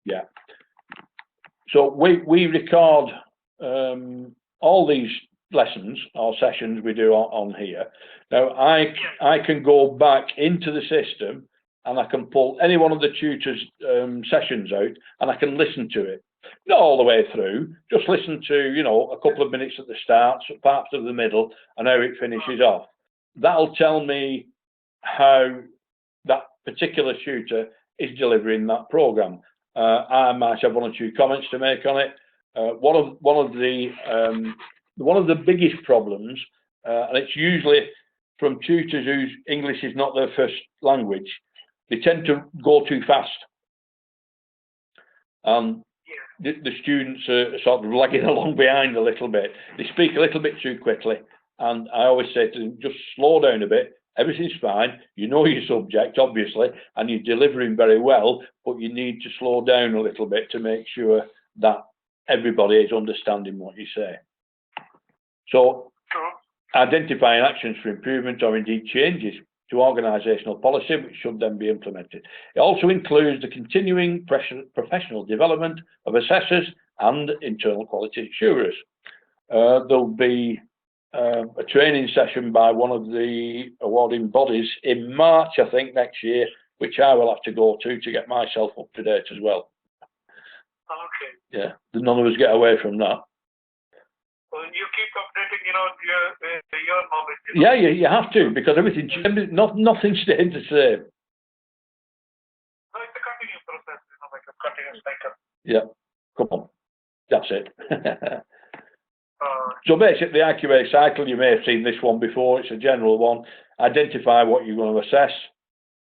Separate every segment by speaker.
Speaker 1: Yeah. So we record all these lessons or sessions we do on here. Now I can go back into the system and I can pull any one of the tutors' sessions out and I can listen to it. Not all the way through, just listen to, you know, a couple of minutes at the start, parts of the middle, and how it finishes off. That'll tell me how that particular tutor is delivering that program. I might have one or two comments to make on it. One of the biggest problems, and it's usually from tutors whose English is not their first language, they tend to go too fast. The students are sort of lagging along behind a little bit. They speak a little bit too quickly, and I always say to them, just slow down a bit. Everything's fine. You know your subject, obviously, and you're delivering very well, but you need to slow down a little bit to make sure that everybody is understanding what you say. So, identifying actions for improvement or indeed changes to organisational policy, which should then be implemented. It also includes the continuing professional development of assessors and internal quality assurers. There'll be a training session by one of the awarding bodies in March, I think, next year, which I will have to go to get myself up to date as well.
Speaker 2: Okay.
Speaker 1: Yeah, none of us get away from that.
Speaker 2: Well, you keep updating, you know, your knowledge. You
Speaker 1: know? Yeah, you have to, because everything, nothing stays the same.
Speaker 2: So it's a continuous process, you know, like a continuous cycle.
Speaker 1: Yeah, come on, that's it. So basically, the IQA cycle, you may have seen this one before, it's a general one. Identify what you're going to assess,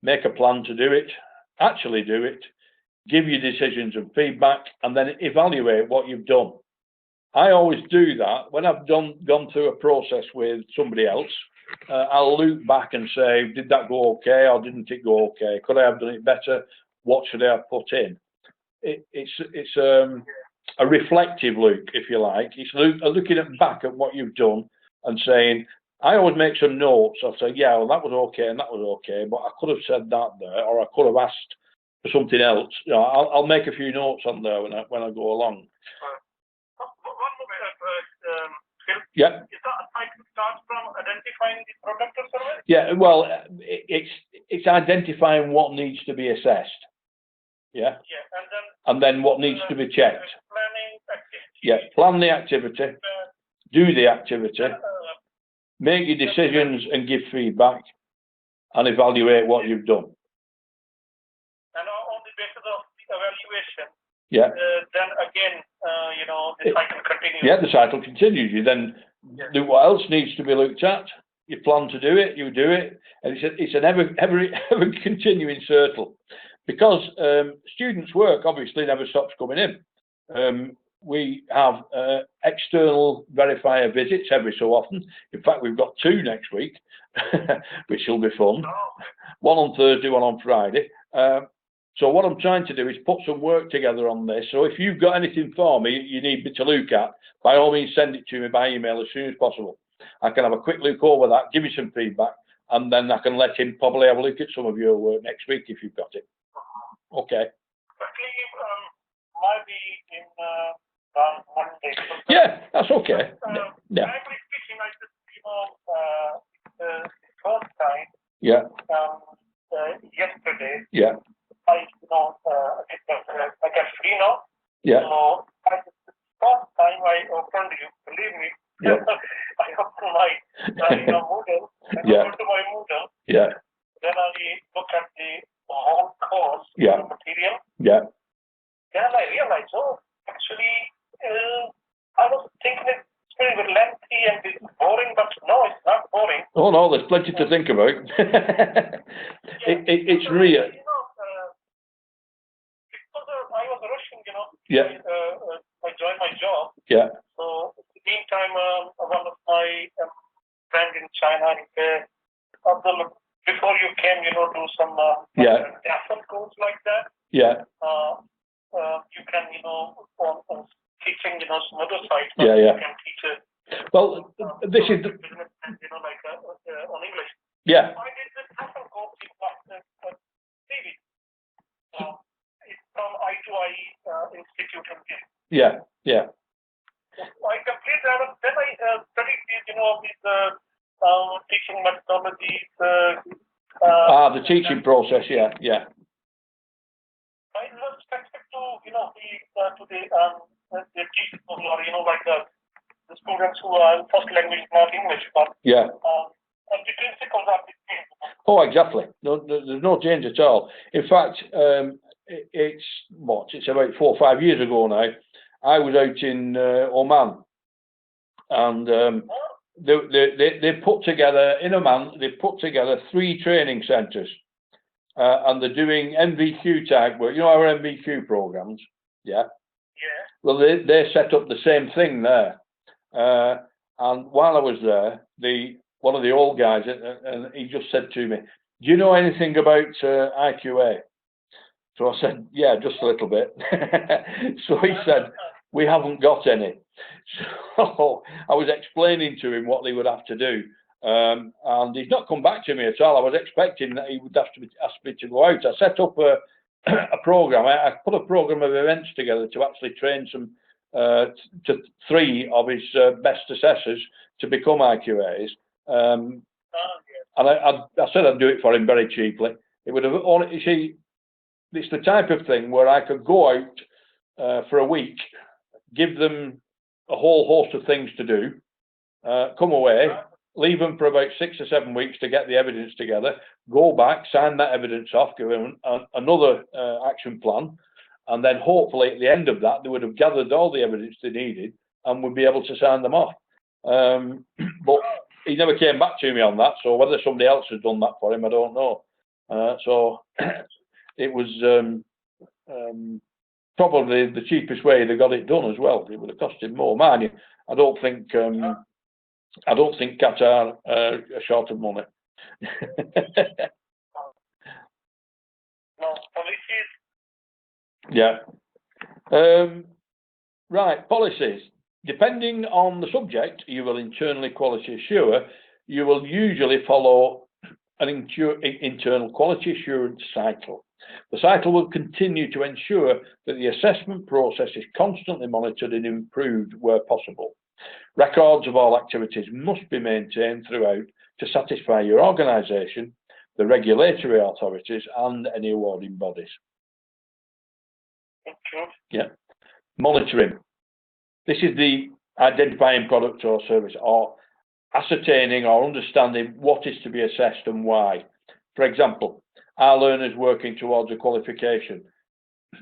Speaker 1: make a plan to do it, actually do it, give your decisions and feedback, and then evaluate what you've done. I always do that when I've gone through a process with somebody else. I'll look back and say, did that go okay or didn't it go okay? Could I have done it better? What should I have put in? It's a reflective look, if you like. It's looking back at what you've done and saying, I always make some notes. I'll say, yeah, well, that was okay and that was okay, but I could have said that there, or I could have asked for something else. You know, I'll make a few notes on there when I go along. Yeah.
Speaker 2: Is that cycle starts from identifying the product or service?
Speaker 1: Yeah, well, it's identifying what needs to be assessed. Yeah.
Speaker 2: Yeah,
Speaker 1: and then what needs to be checked.
Speaker 2: Planning activity.
Speaker 1: Yeah, plan the activity, do the activity, make your decisions and give feedback, and evaluate what you've done.
Speaker 2: And on the basis of the evaluation,
Speaker 1: yeah.
Speaker 2: Then again, you know, the cycle continues.
Speaker 1: Yeah, the cycle continues. You then do what else needs to be looked at. You plan to do it, you do it, and it's an ever continuing circle. Because students' work obviously never stops coming in. We have external verifier visits every so often. In fact, we've got 2 next week, which will be fun. One on Thursday, one on Friday. So what I'm trying to do is put some work together on this. So if you've got anything for me you need me to look at, by all means send it to me by email as soon as possible. I can have a quick look over that, give you some feedback, and then I can let him probably have a look at some of your work next week if you've got it. Okay.
Speaker 2: Might be in Monday.
Speaker 1: Yeah, that's okay. Yeah.
Speaker 2: Frankly speaking, I just, you know, the first time.
Speaker 1: Yeah.
Speaker 2: Yesterday.
Speaker 1: Yeah.
Speaker 2: I got free now.
Speaker 1: Yeah.
Speaker 2: So the first time I opened, you believe me.
Speaker 1: Yeah.
Speaker 2: I opened my Moodle. I go to my Moodle.
Speaker 1: Yeah.
Speaker 2: Then I look at the whole course,
Speaker 1: yeah.
Speaker 2: material.
Speaker 1: Yeah.
Speaker 2: Then I realized, actually, I was thinking it's very lengthy and it's boring, but no, it's not boring.
Speaker 1: Oh no, there's plenty to think about. It's real.
Speaker 2: You know, because I was rushing, you know.
Speaker 1: Yeah.
Speaker 2: I joined my job.
Speaker 1: Yeah.
Speaker 2: So in the meantime, one of my friends in China, he said, Abdul, before you came, you know, do some different course like that.
Speaker 1: Yeah.
Speaker 2: You can, you know, on teaching, you know, some other sites.
Speaker 1: Yeah.
Speaker 2: You can teach it.
Speaker 1: Well, this is the,
Speaker 2: you know, like on English.
Speaker 1: Yeah.
Speaker 2: So I did this different course in TV. It's from IQA I2I Institute in Delhi.
Speaker 1: Yeah, yeah.
Speaker 2: So I completed that, and then I studied these, these teaching methodologies.
Speaker 1: The teaching process, yeah, yeah.
Speaker 2: I was expected to, the teachers who are, like the students who are first language not English, but
Speaker 1: yeah.
Speaker 2: The principles are the same.
Speaker 1: Oh, exactly. No, there's no change at all. In fact, it's about 4 or 5 years ago now. I was out in Oman, and they put together in Oman. They put together 3 training centres, and they're doing MVQ type work. You know our MVQ programs, yeah.
Speaker 2: Yeah.
Speaker 1: Well, they set up the same thing there, and while I was there, one of the old guys, and he just said to me, "Do you know anything about IQA?" So I said, "Yeah, just a little bit." So he said, "We haven't got any." So I was explaining to him what they would have to do, and he's not come back to me at all. I was expecting that he would have to ask me to go out. I set up a program. I put a program of events together to actually train to 3 of his best assessors to become IQAs. And I said I'd do it for him very cheaply. It would have only, you see, it's the type of thing where I could go out for a week, give them a whole host of things to do, come away, leave them for about 6 or 7 weeks to get the evidence together, go back, sign that evidence off, give them another action plan, and then hopefully at the end of that they would have gathered all the evidence they needed and would be able to sign them off. But he never came back to me on that, so whether somebody else has done that for him, I don't know. So it was probably the cheapest way they got it done as well. It would have cost him more money. I don't think Qatar are short of money.
Speaker 2: No, policies.
Speaker 1: Yeah. Right, policies. Depending on the subject you will internally quality assure, you will usually follow an internal quality assurance cycle. The cycle will continue to ensure that the assessment process is constantly monitored and improved where possible. Records of all activities must be maintained throughout to satisfy your organisation, the regulatory authorities, and any awarding bodies.
Speaker 2: Okay.
Speaker 1: Yeah. Monitoring. This is the identifying product or service, or ascertaining or understanding what is to be assessed and why. For example, are learners working towards a qualification?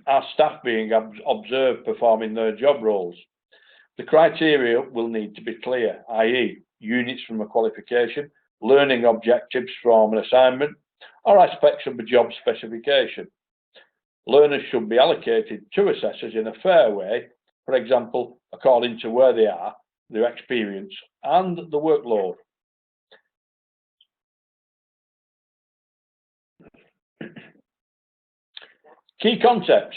Speaker 1: Are staff being observed performing their job roles? The criteria will need to be clear, i.e. units from a qualification, learning objectives from an assignment, or aspects of a job specification. Learners should be allocated to assessors in a fair way, for example, according to where they are, their experience, and the workload. Key concepts.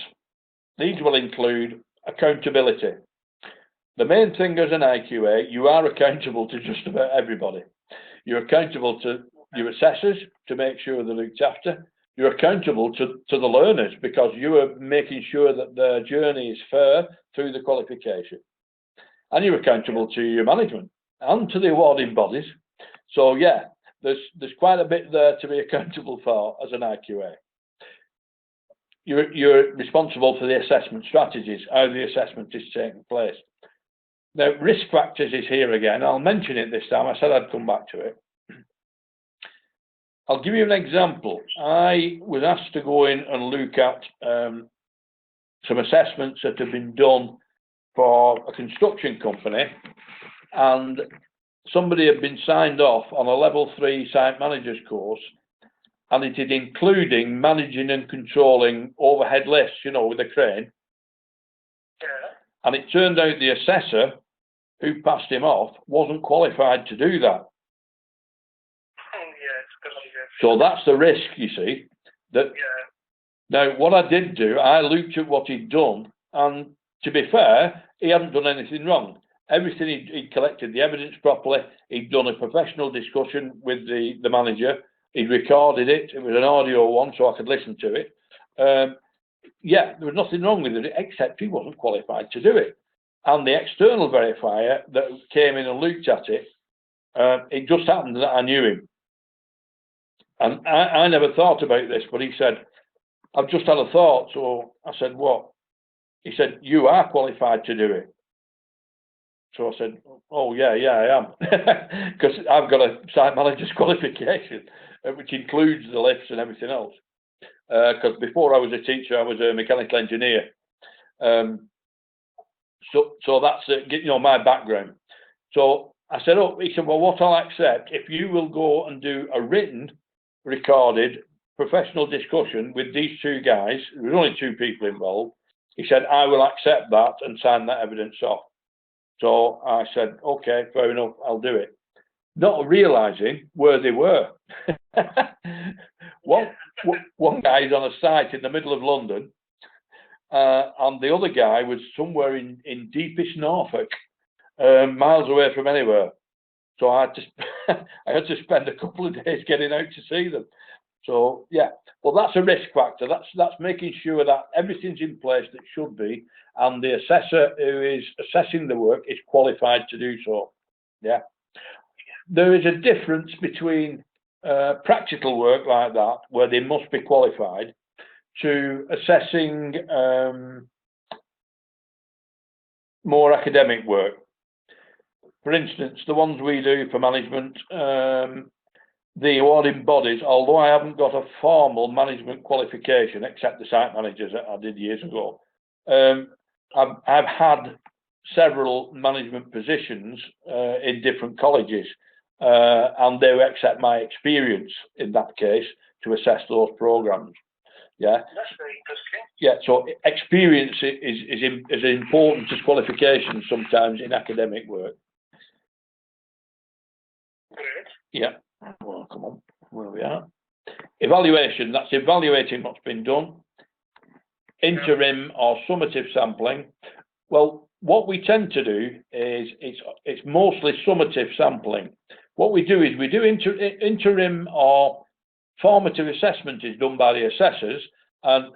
Speaker 1: These will include accountability. The main thing as an IQA, you are accountable to just about everybody. You're accountable to your assessors to make sure they're looked after. You're accountable to the learners because you are making sure that their journey is fair through the qualification. And you're accountable to your management and to the awarding bodies. So yeah, there's quite a bit there to be accountable for as an IQA. You're responsible for the assessment strategies, how the assessment is taking place. Now, risk factors is here again. I'll mention it this time. I said I'd come back to it. I'll give you an example. I was asked to go in and look at some assessments that have been done for a construction company, and somebody had been signed off on a level 3 site manager's course, and it is including managing and controlling overhead lifts, you know, with a crane.
Speaker 2: Yeah.
Speaker 1: And it turned out the assessor who passed him off wasn't qualified to do that. So that's the risk, you see. That now, what I did do, I looked at what he'd done, and to be fair, he hadn't done anything wrong. Everything he'd collected the evidence properly. He'd done a professional discussion with the manager. He'd recorded it. It was an audio one, so I could listen to it. yeah, there was nothing wrong with it, except he wasn't qualified to do it. And the external verifier that came in and looked at it, it just happened that I knew him. And I never thought about this, but he said, I've just had a thought. So I said, what? He said, you are qualified to do it. So I said, oh, yeah, I am. Because I've got a site manager's qualification, which includes the lifts and everything else. Because before I was a teacher, I was a mechanical engineer. So that's, my background. So I said, oh, he said, well, what I'll accept, if you will go and do a written, recorded, professional discussion with these two guys, there was only two people involved, he said, I will accept that and sign that evidence off. So I said, okay, fair enough, I'll do it. Not realising where they were. One guy's on a site in the middle of London, and the other guy was somewhere in deepest Norfolk, miles away from anywhere. So I had to spend a couple of days getting out to see them. So yeah, well, that's a risk factor. That's making sure that everything's in place that should be, and the assessor who is assessing the work is qualified to do so. Yeah, there is a difference between practical work like that, where they must be qualified, to assessing more academic work. For instance, the ones we do for management, the awarding bodies, although I haven't got a formal management qualification, except the site managers that I did years ago, I've had several management positions in different colleges, and they accept my experience in that case to assess those programs. Yeah,
Speaker 2: that's very interesting.
Speaker 1: Yeah, so experience is as important as qualifications sometimes in academic work.
Speaker 2: Great.
Speaker 1: Yeah. Well, come on, where we are. Evaluation, that's evaluating what's been done. Interim or summative sampling. Well, what we tend to do is it's mostly summative sampling. What we do is we do interim or formative assessment is done by the assessors, and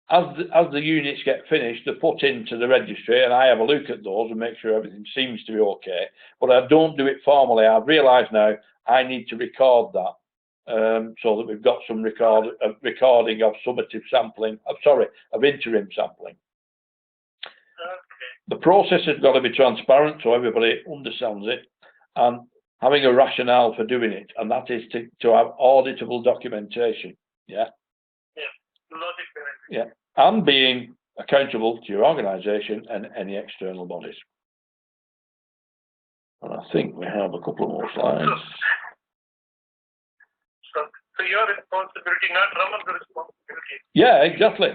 Speaker 1: as the units get finished, they're put into the registry, and I have a look at those and make sure everything seems to be okay. But I don't do it formally. I've realised now I need to record that, so that we've got some recording of summative sampling. Of interim sampling. The process has got to be transparent so everybody understands it, and having a rationale for doing it, and that is to have auditable documentation. Yeah. Yeah, and being accountable to your organisation and any external bodies. And I think we have a couple of more slides.
Speaker 2: So your responsibility, not Raman's responsibility.
Speaker 1: Yeah, exactly.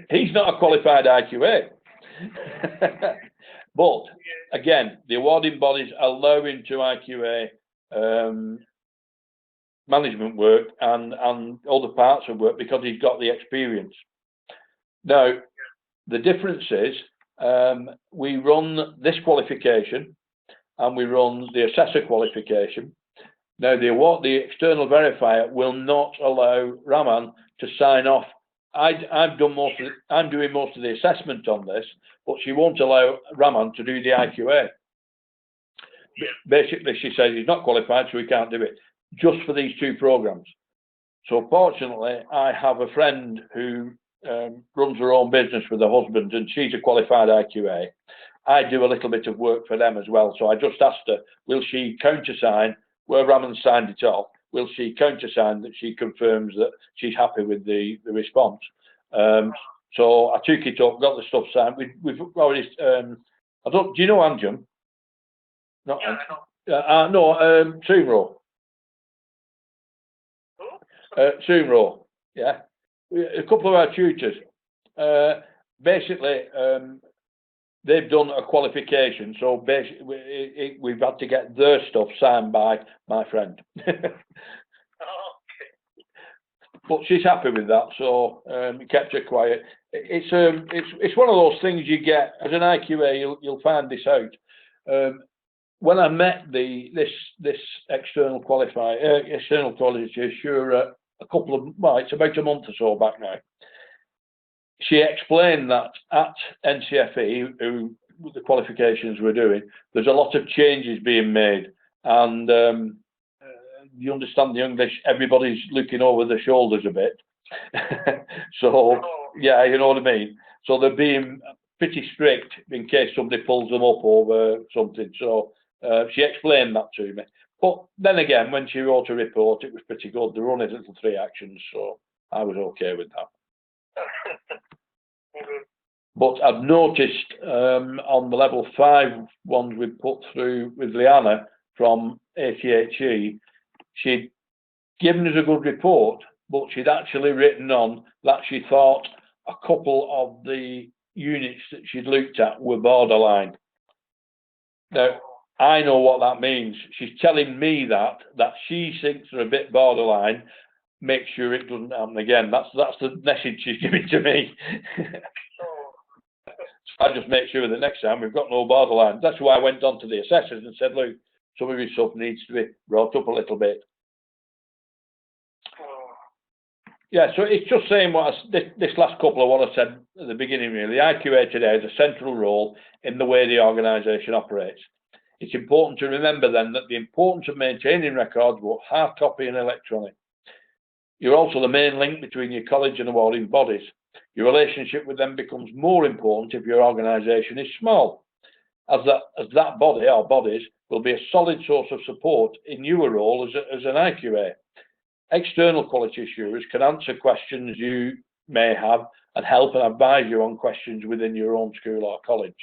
Speaker 1: he's not a qualified IQA. But again, the awarding bodies allow him to IQA management work and other parts of work because he's got the experience. Now, the difference is we run this qualification and we run the assessor qualification. Now, the external verifier will not allow Raman to sign off. I'm doing most of the assessment on this, but she won't allow Raman to do the IQA. Basically, she says he's not qualified, so he can't do it, just for these two programs. So fortunately, I have a friend who runs her own business with her husband, and she's a qualified IQA. I do a little bit of work for them as well. So I just asked her, will she countersign where Raman signed it off? Will she countersign that she confirms that she's happy with the response? So I took it up, got the stuff signed. We've already. Do you know Anjum? No,
Speaker 2: yeah, I know.
Speaker 1: No, Sumro. Sumro, yeah. A couple of our tutors. Basically, they've done a qualification, so basically we've had to get their stuff signed by my friend. But she's happy with that, so kept her quiet. It's one of those things you get as an IQA. You'll find this out. When I met this external qualifier, external qualifier, it's about a month or so back now. she explained that at NCFE, who the qualifications were doing, there's a lot of changes being made, and you understand the English, everybody's looking over their shoulders a bit. So, yeah, you know what I mean? So they're being pretty strict in case somebody pulls them up over something. So she explained that to me. But then again, when she wrote a report, it was pretty good. There were only little 3 actions, so I was okay with that. But I've noticed on the level 5 ones we put through with Leanna from ATHE, she'd given us a good report, but she'd actually written on that she thought a couple of the units that she'd looked at were borderline. Now, I know what that means. She's telling me that she thinks they're a bit borderline. Make sure it doesn't happen again. That's the message she's giving to me. So I just make sure that next time we've got no borderline. That's why I went on to the assessors and said, look, some of your stuff needs to be brought up a little bit. Yeah, so it's just saying what this last couple of what I said at the beginning, really. The IQA today has a central role in the way the organisation operates. It's important to remember then that the importance of maintaining records, both hard copy and electronic. You're also the main link between your college and awarding bodies. Your relationship with them becomes more important if your organisation is small, as that body or bodies will be a solid source of support in your role as an IQA. External quality assurers can answer questions you may have and help and advise you on questions within your own school or college.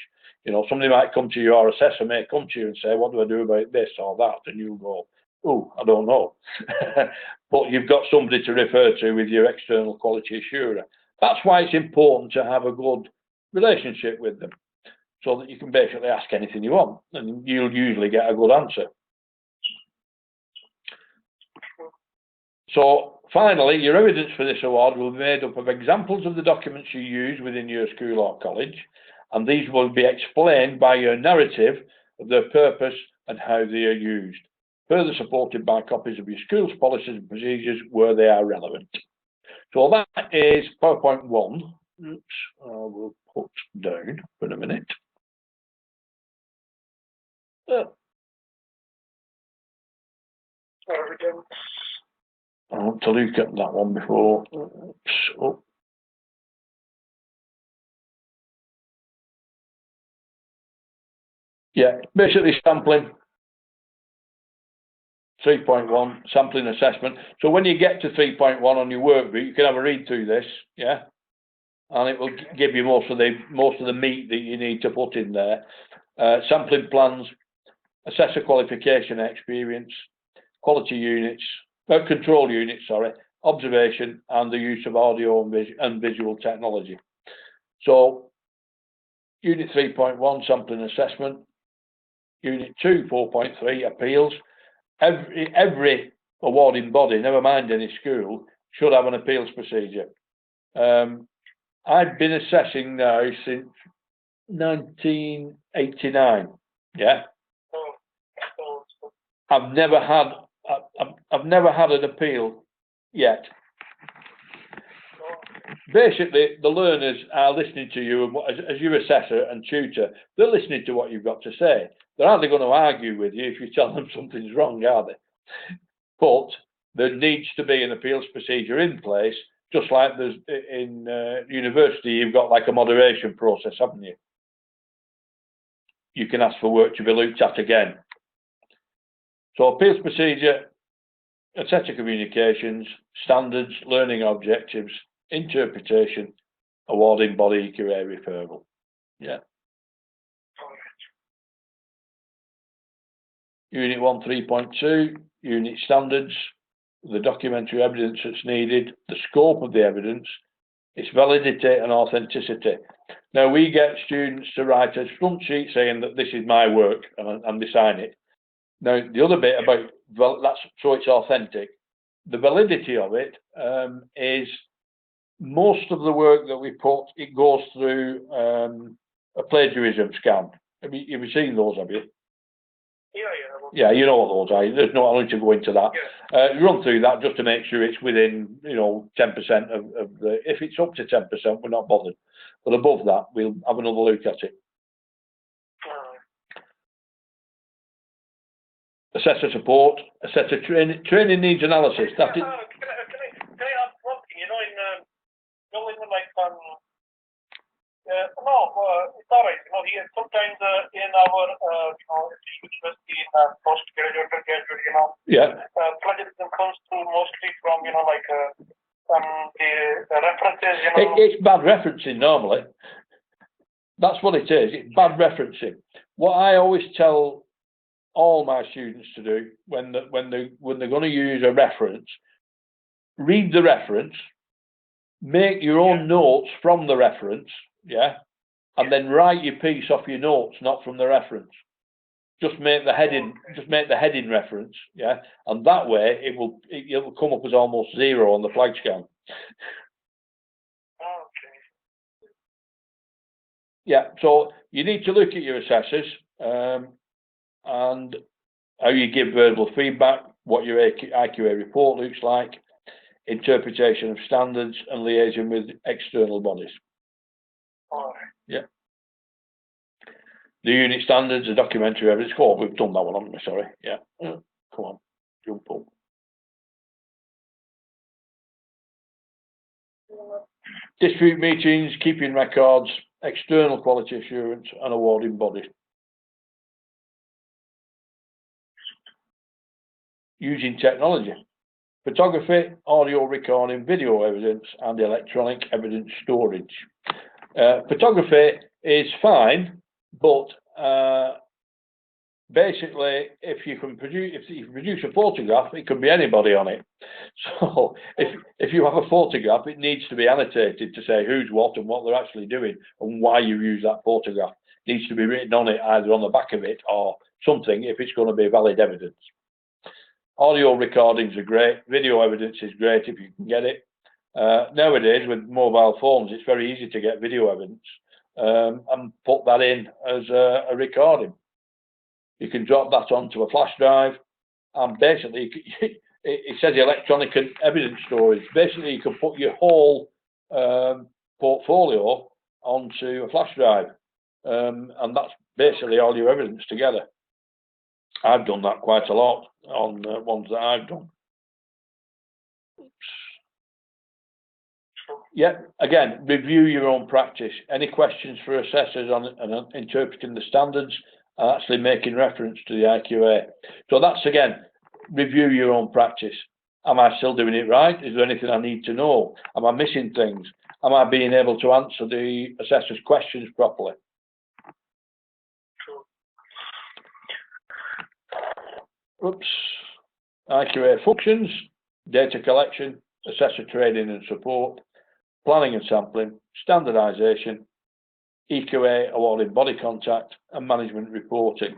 Speaker 1: You know, somebody might come to you, or assessor may come to you and say, what do I do about this or that? And you go, oh, I don't know. But you've got somebody to refer to with your external quality assurer. That's why it's important to have a good relationship with them, so that you can basically ask anything you want and you'll usually get a good answer. So finally, your evidence for this award will be made up of examples of the documents you use within your school or college, and these will be explained by your narrative of their purpose and how they are used, further supported by copies of your school's policies and procedures where they are relevant. So that is PowerPoint 1. Oops, I will put down for a minute. I want to look at that one before. Oops, oh. Yeah, basically sampling. 3.1, sampling assessment. So when you get to 3.1 on your workbook, you can have a read through this, yeah, and it will give you most of the meat that you need to put in there. Sampling plans, assessor qualification experience, quality units, control units, sorry, observation, and the use of audio and visual technology. So, Unit 3.1, sampling assessment. Unit 2, 4.3, appeals. Every awarding body, never mind any school, should have an appeals procedure. I've been assessing now since 1989. Yeah, I've never had an appeal yet. Basically, the learners are listening to you as your assessor and tutor. They're listening to what you've got to say. They're hardly going to argue with you if you tell them something's wrong, are they? But there needs to be an appeals procedure in place, just like there's in university. You've got like a moderation process, haven't you? You can ask for work to be looked at again. So appeals procedure, a set of communications, standards, learning objectives, interpretation, awarding body, IQA referral. Yeah. Unit 1, 3.2, unit standards, the documentary evidence that's needed, the scope of the evidence, its validity and authenticity. Now, we get students to write a front sheet saying that this is my work, and they sign it. Now, the other bit about, that's so it's authentic. The validity of it is most of the work that we put, it goes through a plagiarism scan. Have you seen those, have you?
Speaker 2: Yeah.
Speaker 1: Yeah, you know what those are. There's no need to go into that. Run through that just to make sure it's within, 10% of the. If it's up to 10%, we're not bothered. But above that, we'll have another look at it. Assessor support, assessor training needs analysis. That is.
Speaker 2: Can I ask one thing? It's all right. Here sometimes in our university in postgraduate or graduate, plagiarism comes through mostly from the references.
Speaker 1: It's bad referencing normally. That's what it is. It's bad referencing. What I always tell all my students to do when they're going to use a reference, read the reference, make your own notes from the reference, and then write your piece off your notes, not from the reference. Just make the heading reference, and that way it will come up as almost 0 on the flag scan. So you need to look at your assessors and how you give verbal feedback, what your IQA report looks like, interpretation of standards, and liaison with external bodies. The unit standards, the documentary evidence. Oh, we've done that one, haven't we? Sorry. Come on, jump up. Dispute meetings, keeping records, external quality assurance, and awarding bodies. Using technology, photography, audio recording, video evidence, and electronic evidence storage. Photography is fine, but basically, if you produce a photograph, it can be anybody on it. So if you have a photograph, it needs to be annotated to say who's what and what they're actually doing and why you use that photograph. It needs to be written on it, either on the back of it or something, if it's going to be valid evidence. Audio recordings are great. Video evidence is great if you can get it. Nowadays, with mobile phones, it's very easy to get video evidence and put that in as a recording. You can drop that onto a flash drive, and basically, it says electronic evidence storage. Basically, you can put your whole portfolio onto a flash drive, and that's basically all your evidence together. I've done that quite a lot on ones that I've done. Again, review your own practice. Any questions for assessors on interpreting the standards and actually making reference to the IQA? So that's, again, review your own practice. Am I still doing it right? Is there anything I need to know? Am I missing things? Am I being able to answer the assessor's questions properly? IQA functions, data collection, assessor training and support, planning and sampling, standardisation, EQA awarding body contact, and management reporting.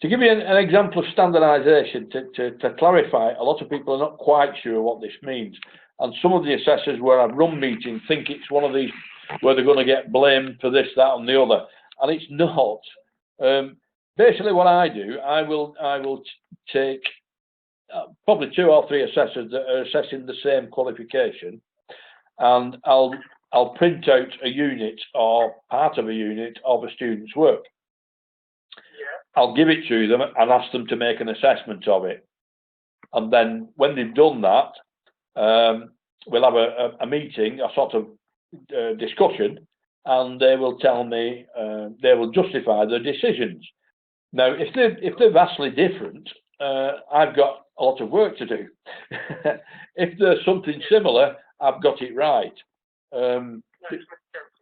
Speaker 1: To give you an example of standardisation, to clarify, a lot of people are not quite sure what this means. And some of the assessors where I've run meetings think it's one of these where they're going to get blamed for this, that, and the other. And it's not. Basically, what I do, I will take probably 2 or 3 assessors that are assessing the same qualification, and I'll print out a unit or part of a unit of a student's work. I'll give it to them and ask them to make an assessment of it. And then when they've done that, we'll have a meeting, a sort of discussion, and they will tell me, they will justify their decisions. Now, if they're vastly different, I've got a lot of work to do. If there's something similar, I've got it right. Because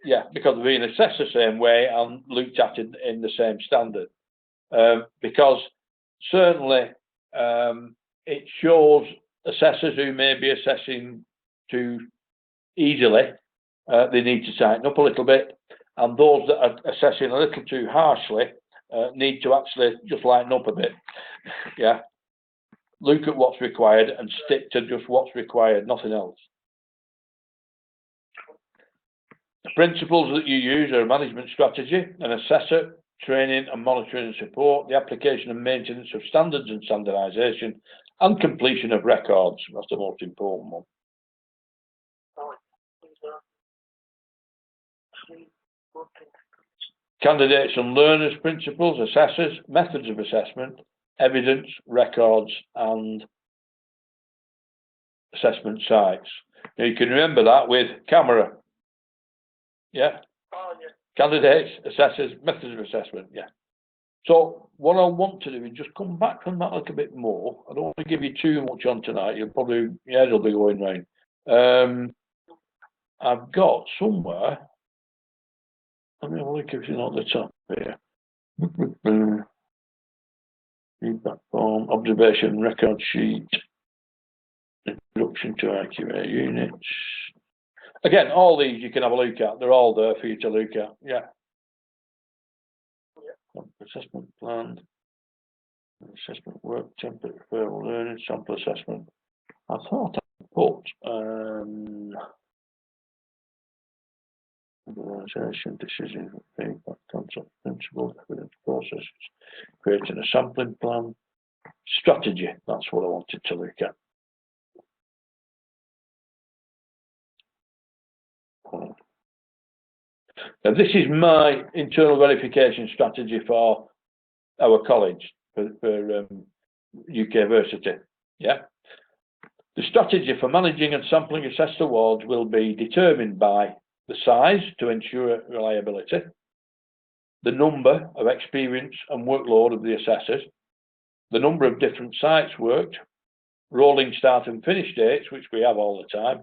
Speaker 1: they're being assessed the same way and looked at in the same standard. Because certainly it shows assessors who may be assessing too easily, they need to tighten up a little bit, and those that are assessing a little too harshly need to actually just lighten up a bit. Look at what's required and stick to just what's required, nothing else. The principles that you use are a management strategy, an assessor, training and monitoring and support, the application and maintenance of standards and standardisation, and completion of records. That's the most important one. Candidates and learners, principles, assessors, methods of assessment, evidence, records, and assessment sites. Now you can remember that with camera. Yeah?
Speaker 2: Oh, yeah.
Speaker 1: Candidates, assessors, methods of assessment. Yeah. So what I want to do is just come back from that a little bit more. I don't want to give you too much on tonight. You'll probably, your head will be going round. I've got somewhere. Let me have a look if it's not the top here. Feedback form, observation record sheet, introduction to IQA units. Again, all these you can have a look at. They're all there for you to look at. Yeah. Assessment plan, assessment work, template referral learning, sample assessment. I thought I put organisation, decision, feedback, concept, principle, evidence, processes, creating a sampling plan, strategy. That's what I wanted to look at. Now, this is my internal verification strategy for our college, for UK Versity. Yeah. The strategy for managing and sampling assessed awards will be determined by the size to ensure reliability, the number of experience and workload of the assessors, the number of different sites worked, rolling start and finish dates, which we have all the time,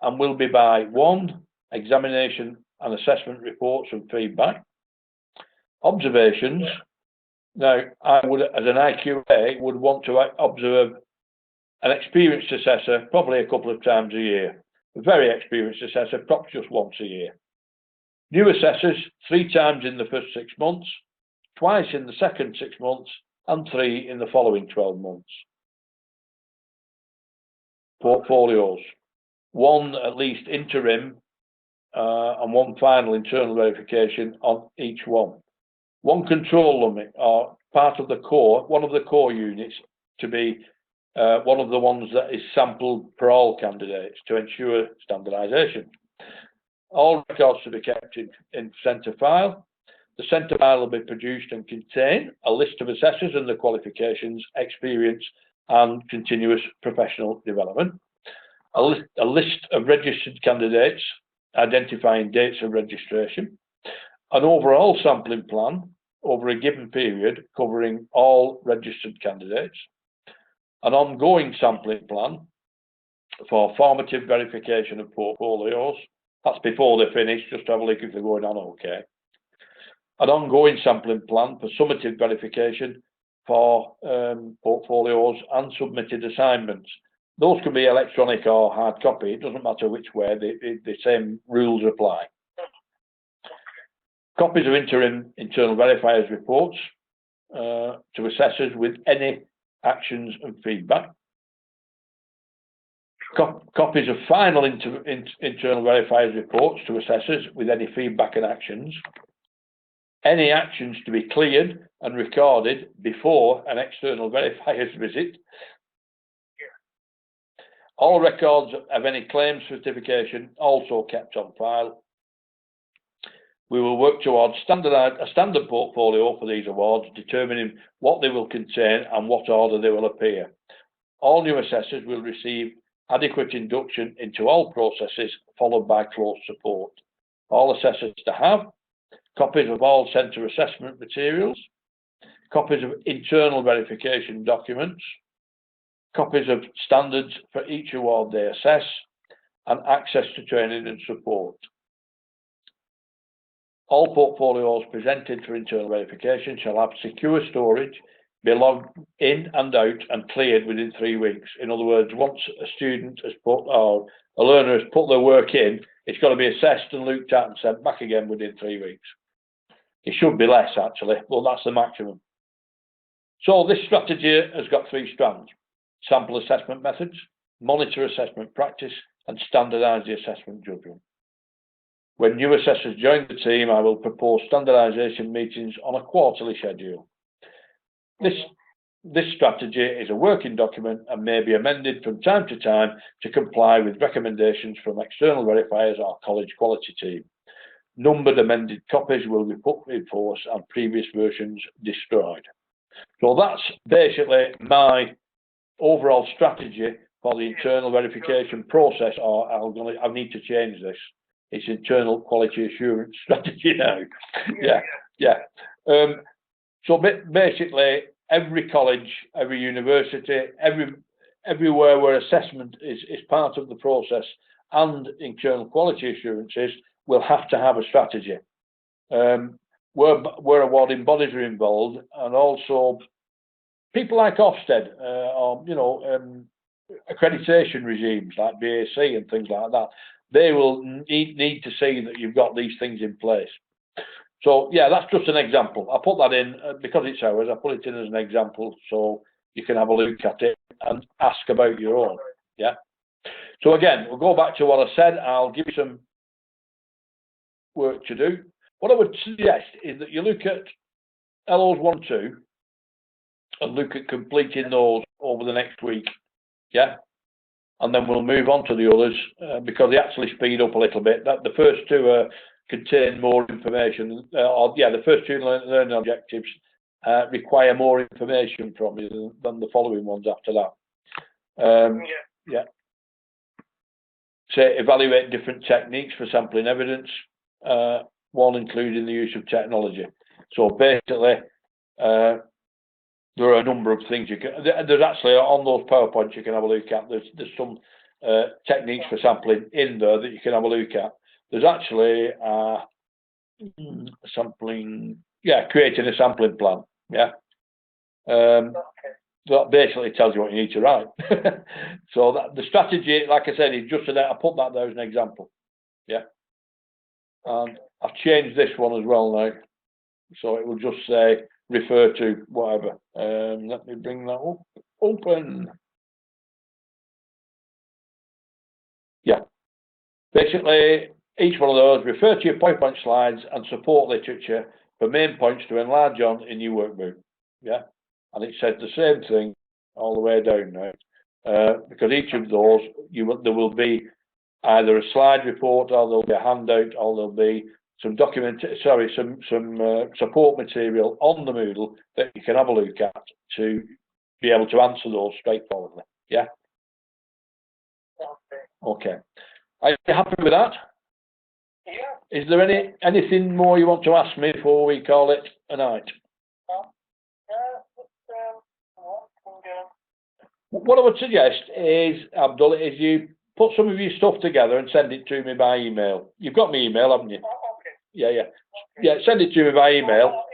Speaker 1: and will be by 1, examination and assessment reports and feedback, observations. Now, I would, as an IQA, would want to observe an experienced assessor probably a couple of times a year. A very experienced assessor, perhaps just once a year. New assessors, 3 times in the first 6 months, twice in the second 6 months, and 3 in the following 12 months. Portfolios, 1 at least interim and 1 final internal verification on each one. 1 control limit or part of the core, one of the core units to be one of the ones that is sampled for all candidates to ensure standardisation. All records to be kept in centre file. The centre file will be produced and contain a list of assessors and the qualifications, experience and continuous professional development. A list of registered candidates, identifying dates of registration. An overall sampling plan over a given period covering all registered candidates. An ongoing sampling plan for formative verification of portfolios. That's before they're finished, just to have a look if they're going on okay. An ongoing sampling plan for summative verification for portfolios and submitted assignments. Those can be electronic or hard copy, it doesn't matter which way, the same rules apply. Copies of interim internal verifiers reports to assessors with any actions and feedback. Copies of final internal verifiers reports to assessors with any feedback and actions. Any actions to be cleared and recorded before an external verifier's visit. All records of any claims certification also kept on file. We will work towards a standard portfolio for these awards, determining what they will contain and what order they will appear. All new assessors will receive adequate induction into all processes, followed by close support. All assessors to have copies of all centre assessment materials, copies of internal verification documents, copies of standards for each award they assess, and access to training and support. All portfolios presented for internal verification shall have secure storage, be logged in and out and cleared within 3 weeks. In other words, once a student has put, or a learner has put their work in, it's got to be assessed and looked at and sent back again within 3 weeks. It should be less actually, but that's the maximum. So this strategy has got 3 strands: sample assessment methods, monitor assessment practice, and standardise the assessment judgment. When new assessors join the team, I will propose standardisation meetings on a quarterly schedule. This strategy is a working document and may be amended from time to time to comply with recommendations from external verifiers or college quality team. Numbered amended copies will be put in force and previous versions destroyed. So that's basically my overall strategy for the internal verification process, or I need to change this. It's internal quality assurance strategy now. Yeah. So basically, every college, every university, everywhere where assessment is part of the process and internal quality assurances will have to have a strategy. Where awarding bodies are involved, and also people like Ofsted, or accreditation regimes like BAC and things like that. They will need to see that you've got these things in place. So yeah, that's just an example. I put that in because it's ours. I put it in as an example so you can have a look at it and ask about your own. Yeah. So again, we'll go back to what I said. I'll give you some work to do. What I would suggest is that you look at LOs 1, 2 and look at completing those over the next week. Yeah. And then we'll move on to the others because they actually speed up a little bit. The first two contain more information. The first two learning objectives require more information from you than the following ones after that. Yeah. So evaluate different techniques for sampling evidence, one including the use of technology. So basically, there are a number of things you can. There's actually on those PowerPoints you can have a look at. There's some techniques for sampling in there that you can have a look at. There's actually sampling. Yeah, creating a sampling plan. Yeah. That basically tells you what you need to write. So the strategy, like I said, is just so that I put that there as an example. Yeah. And I've changed this one as well now, so it will just say refer to whatever. Let me bring that up. Open. Yeah. Basically, each one of those, refer to your PowerPoint slides and support literature for main points to enlarge on in your workbook. Yeah. And it says the same thing all the way down now, because each of those, there will be either a slide report, or there'll be a handout, or there'll be some some support material on the Moodle that you can have a look at to be able to answer those straightforwardly. Yeah. Okay. Are you happy with that? Yeah. Is there anything more you want to ask me before we call it a night? What I would suggest is, Abdul, is you put some of your stuff together and send it to me by email. You've got my email, haven't you? Yeah, yeah. Yeah, send it to me by email.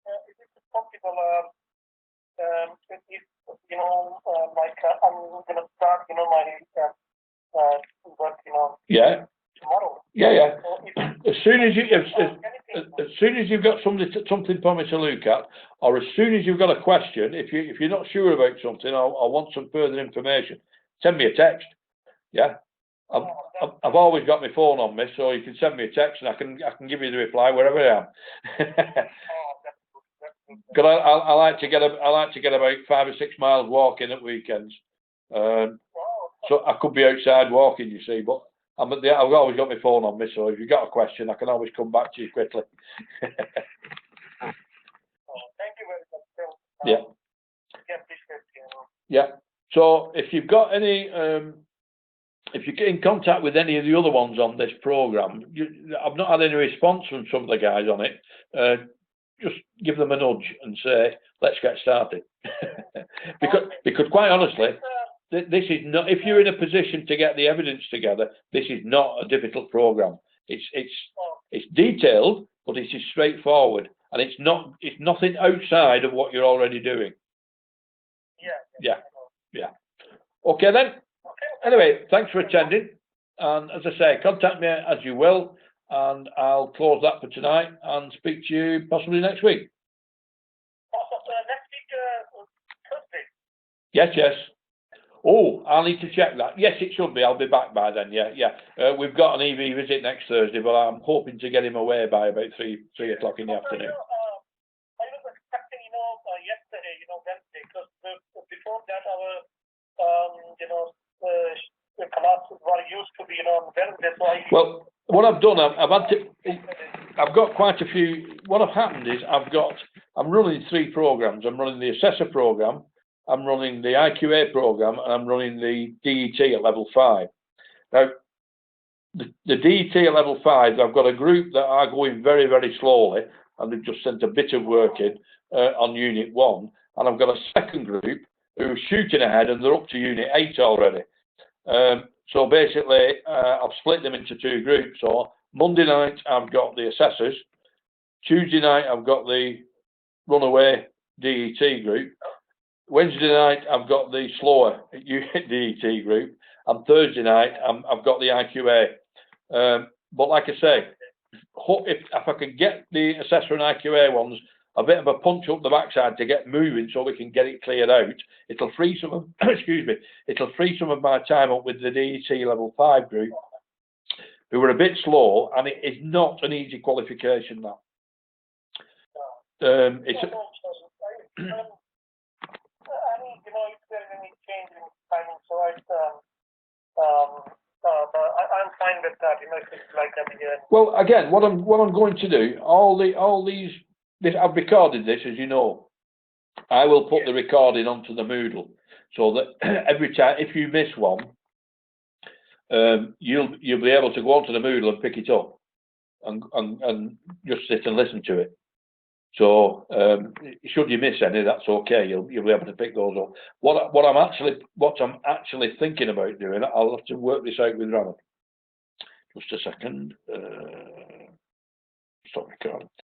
Speaker 1: Is it possible, if, I'm going to start, my work, yeah. Tomorrow. Yeah, yeah. As soon as you've got something for me to look at, or as soon as you've got a question, if you're not sure about something or want some further information, send me a text. Yeah. I've always got my phone on me, so you can send me a text and I can give you the reply wherever I am. Because I like to get about 5 or 6 miles walking at weekends. So I could be outside walking, you see, but I've always got my phone on me, so if you've got a question, I can always come back to you quickly. Thank you very much. Yeah. Yeah. So if you've got any, if you get in contact with any of the other ones on this programme, I've not had any response from some of the guys on it. Just give them a nudge and say, let's get started. because quite honestly, this is not, if you're in a position to get the evidence together, this is not a difficult programme. It's detailed, but it is straightforward, and it's nothing outside of what you're already doing. Yeah. Okay then. Anyway, thanks for attending, and as I say, contact me as you will, and I'll close that for tonight and speak to you possibly next week. Next week, Thursday. Yes. Oh, I need to check that. Yes, it should be. I'll be back by then. Yeah, yeah. We've got an EV visit next Thursday, but I'm hoping to get him away by about 3 o'clock in the afternoon.
Speaker 2: I was expecting, yesterday, Wednesday, because before that, our, the classes were used to be, on Wednesday. So
Speaker 1: well, what I've done, I've got quite a few. What have happened is I'm running 3 programs. I'm running the assessor program, I'm running the IQA program, and I'm running the DET at level 5. Now, the DET at level 5, I've got a group that are going very, very slowly, and they've just sent a bit of work in on Unit 1, and I've got a second group who are shooting ahead, and they're up to Unit 8 already. So basically, I've split them into 2 groups. So Monday night, I've got the assessors. Tuesday night, I've got the runaway DET group. Wednesday night, I've got the slower DET group. And Thursday night, I've got the IQA. But like I say, if I can get the assessor and IQA ones a bit of a punch up the backside to get moving so we can get it cleared out, it'll free some of, excuse me, it'll free some of my time up with the DET level 5 group, who were a bit slow, and it is not an easy qualification now. It's
Speaker 2: if there's any change in timing, so I'm fine with that. If it's like that again.
Speaker 1: Well, again, what I'm going to do, all these, I've recorded this, as you know. I will put the recording onto the Moodle, so that every time, if you miss one, you'll be able to go onto the Moodle and pick it up, and just sit and listen to it. So should you miss any, that's okay. You'll be able to pick those up. What I'm actually thinking about doing, I'll have to work this out with Rana. Just a second. Stop recording.